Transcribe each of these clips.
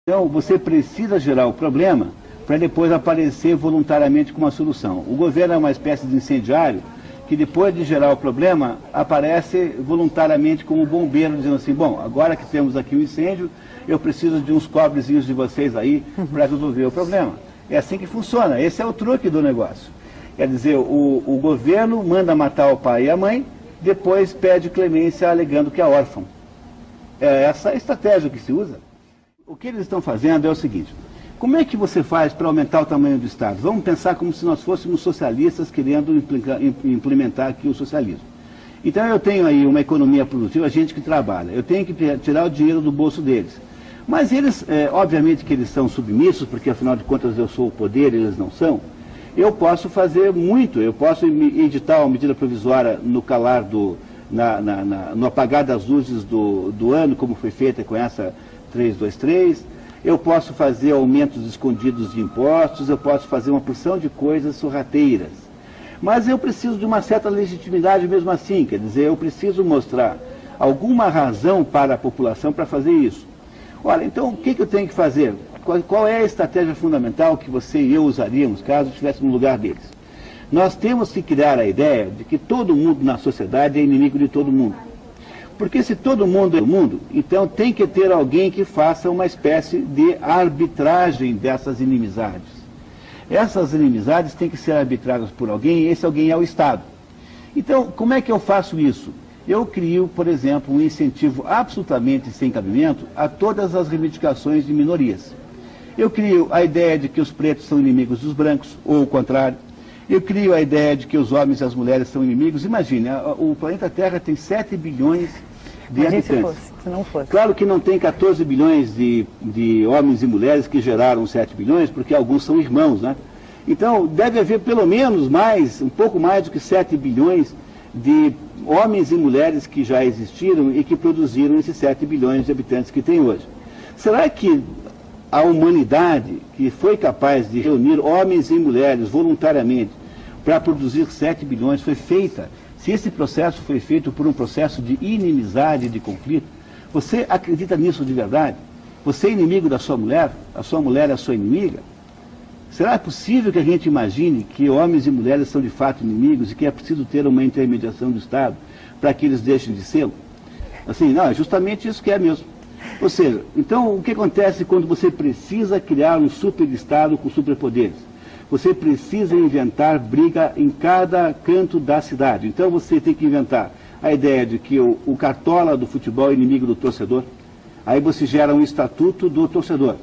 Então, você precisa gerar o problema para depois aparecer voluntariamente com uma solução. O governo é uma espécie de incendiário que depois de gerar o problema, aparece voluntariamente como bombeiro, dizendo assim, bom, agora que temos aqui um incêndio, eu preciso de uns cobrezinhos de vocês aí para resolver o problema. É assim que funciona, esse é o truque do negócio. Quer dizer, o governo manda matar o pai e a mãe, depois pede clemência alegando que é órfão. É essa a estratégia que se usa. O que eles estão fazendo é o seguinte, como é que você faz para aumentar o tamanho do Estado? Vamos pensar como se nós fôssemos socialistas querendo implementar aqui o socialismo. Então eu tenho aí uma economia produtiva, gente que trabalha, eu tenho que tirar o dinheiro do bolso deles. Mas eles, obviamente que eles são submissos, porque afinal de contas eu sou o poder, eles não são. Eu posso fazer muito, eu posso editar uma medida provisória no calar no apagar das luzes do ano, como foi feita com essa 323, eu posso fazer aumentos escondidos de impostos, eu posso fazer uma porção de coisas sorrateiras. Mas eu preciso de uma certa legitimidade mesmo assim, quer dizer, eu preciso mostrar alguma razão para a população para fazer isso. Olha, então o que eu tenho que fazer? Qual é a estratégia fundamental que você e eu usaríamos caso estivéssemos no lugar deles? Nós temos que criar a ideia de que todo mundo na sociedade é inimigo de todo mundo. Porque se todo mundo é o mundo, então tem que ter alguém que faça uma espécie de arbitragem dessas inimizades. Essas inimizades têm que ser arbitradas por alguém, e esse alguém é o Estado. Então, como é que eu faço isso? Eu crio, por exemplo, um incentivo absolutamente sem cabimento a todas as reivindicações de minorias. Eu crio a ideia de que os pretos são inimigos dos brancos, ou o contrário. Eu crio a ideia de que os homens e as mulheres são inimigos. Imagine, o planeta Terra tem 7 bilhões de habitantes. Se não fosse. Claro que não tem 14 bilhões de homens e mulheres que geraram 7 bilhões, porque alguns são irmãos, né? Então, deve haver pelo menos um pouco mais do que 7 bilhões de homens e mulheres que já existiram e que produziram esses 7 bilhões de habitantes que tem hoje. Será que a humanidade, que foi capaz de reunir homens e mulheres voluntariamente para produzir 7 bilhões, foi feita? Se esse processo foi feito por um processo de inimizade, de conflito, você acredita nisso de verdade? Você é inimigo da sua mulher? A sua mulher é a sua inimiga? Será possível que a gente imagine que homens e mulheres são de fato inimigos e que é preciso ter uma intermediação do Estado para que eles deixem de ser? Assim, não, é justamente isso que é mesmo. Ou seja, então o que acontece quando você precisa criar um super-estado com superpoderes? Você precisa inventar briga em cada canto da cidade. Então você tem que inventar a ideia de que o cartola do futebol é inimigo do torcedor. Aí você gera um estatuto do torcedor.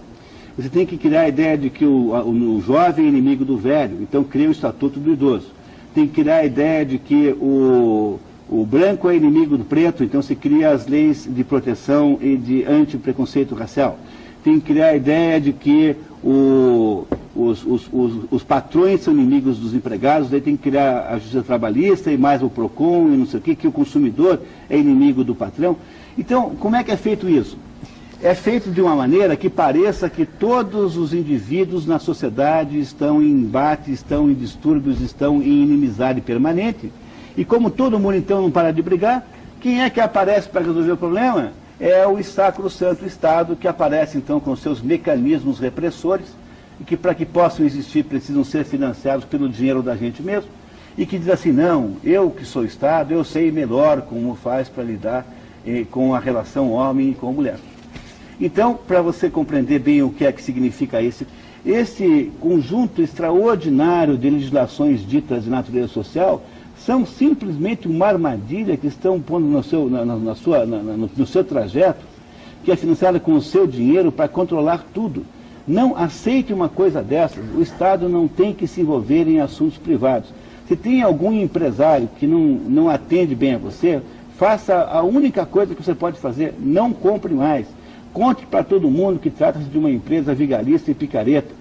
Você tem que criar a ideia de que o jovem é inimigo do velho. Então cria o estatuto do idoso. Tem que criar a ideia de que o branco é inimigo do preto. Então se cria as leis de proteção e de anti-preconceito racial. Tem que criar a ideia de que os patrões são inimigos dos empregados, daí tem que criar a justiça trabalhista e mais o PROCON e não sei o que o consumidor é inimigo do patrão. Então, como é que é feito isso? É feito de uma maneira que pareça que todos os indivíduos na sociedade estão em embate, estão em distúrbios, estão em inimizade permanente. E como todo mundo então não para de brigar, quem é que aparece para resolver o problema? É o sacrosanto Estado, que aparece então com seus mecanismos repressores, e que para que possam existir precisam ser financiados pelo dinheiro da gente mesmo, e que diz assim, não, eu que sou Estado, eu sei melhor como faz para lidar com a relação homem com mulher. Então, para você compreender bem o que é que significa esse conjunto extraordinário de legislações ditas de natureza social, são simplesmente uma armadilha que estão pondo no seu trajeto, que é financiada com o seu dinheiro para controlar tudo. Não aceite uma coisa dessas. O Estado não tem que se envolver em assuntos privados. Se tem algum empresário que não atende bem a você, faça a única coisa que você pode fazer, não compre mais. Conte para todo mundo que trata-se de uma empresa vigarista e picareta.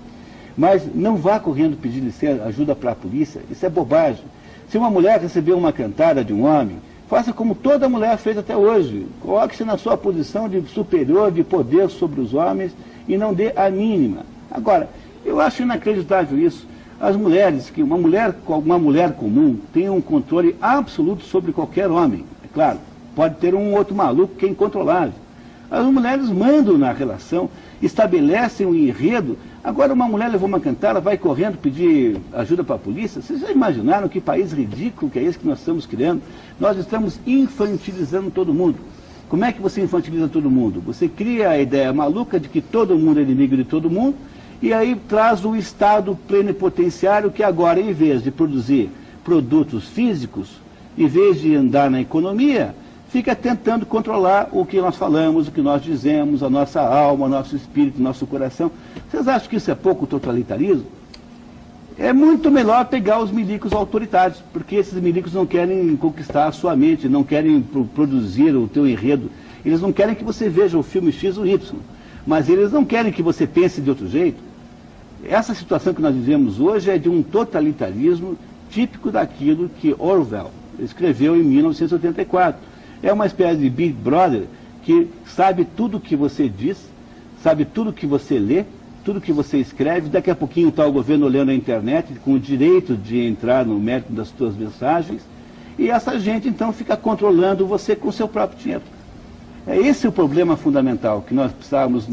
Mas não vá correndo pedir licença, ajuda para a polícia, isso é bobagem. Se uma mulher recebeu uma cantada de um homem, faça como toda mulher fez até hoje. Coloque-se na sua posição de superior, de poder sobre os homens e não dê a mínima. Agora, eu acho inacreditável isso. As mulheres, que uma mulher comum tem um controle absoluto sobre qualquer homem. É claro, pode ter um outro maluco que é incontrolável. As mulheres mandam na relação, estabelecem um enredo. Agora uma mulher levou uma cantada, ela vai correndo pedir ajuda para a polícia. Vocês já imaginaram que país ridículo que é esse que nós estamos criando? Nós estamos infantilizando todo mundo. Como é que você infantiliza todo mundo? Você cria a ideia maluca de que todo mundo é inimigo de todo mundo, e aí traz o Estado plenipotenciário que agora, em vez de produzir produtos físicos, em vez de andar na economia, fica tentando controlar o que nós falamos, o que nós dizemos, a nossa alma, o nosso espírito, o nosso coração. Vocês acham que isso é pouco totalitarismo? É muito melhor pegar os milicos autoritários, porque esses milicos não querem conquistar a sua mente, não querem produzir o teu enredo. Eles não querem que você veja o filme X ou Y, mas eles não querem que você pense de outro jeito. Essa situação que nós vivemos hoje é de um totalitarismo típico daquilo que Orwell escreveu em 1984. É uma espécie de Big Brother que sabe tudo o que você diz, sabe tudo o que você lê, tudo que você escreve. Daqui a pouquinho está o governo olhando a internet com o direito de entrar no mérito das suas mensagens, e essa gente então fica controlando você com o seu próprio dinheiro. Esse é o problema fundamental que nós precisávamos,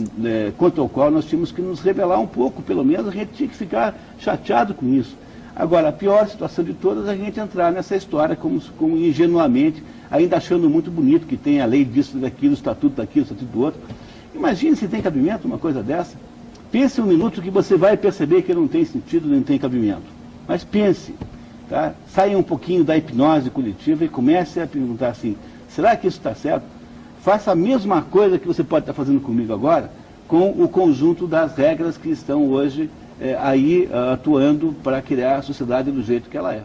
contra o qual nós tínhamos que nos rebelar um pouco, pelo menos a gente tinha que ficar chateado com isso. Agora, a pior situação de todas é a gente entrar nessa história como ingenuamente, ainda achando muito bonito que tem a lei disso, daquilo, o estatuto daquilo, o estatuto do outro. Imagine se tem cabimento uma coisa dessa. Pense um minuto que você vai perceber que não tem sentido, nem tem cabimento. Mas pense, tá? Saia um pouquinho da hipnose coletiva e comece a perguntar assim, será que isso está certo? Faça a mesma coisa que você pode estar fazendo comigo agora, com o conjunto das regras que estão hoje aí atuando para criar a sociedade do jeito que ela é.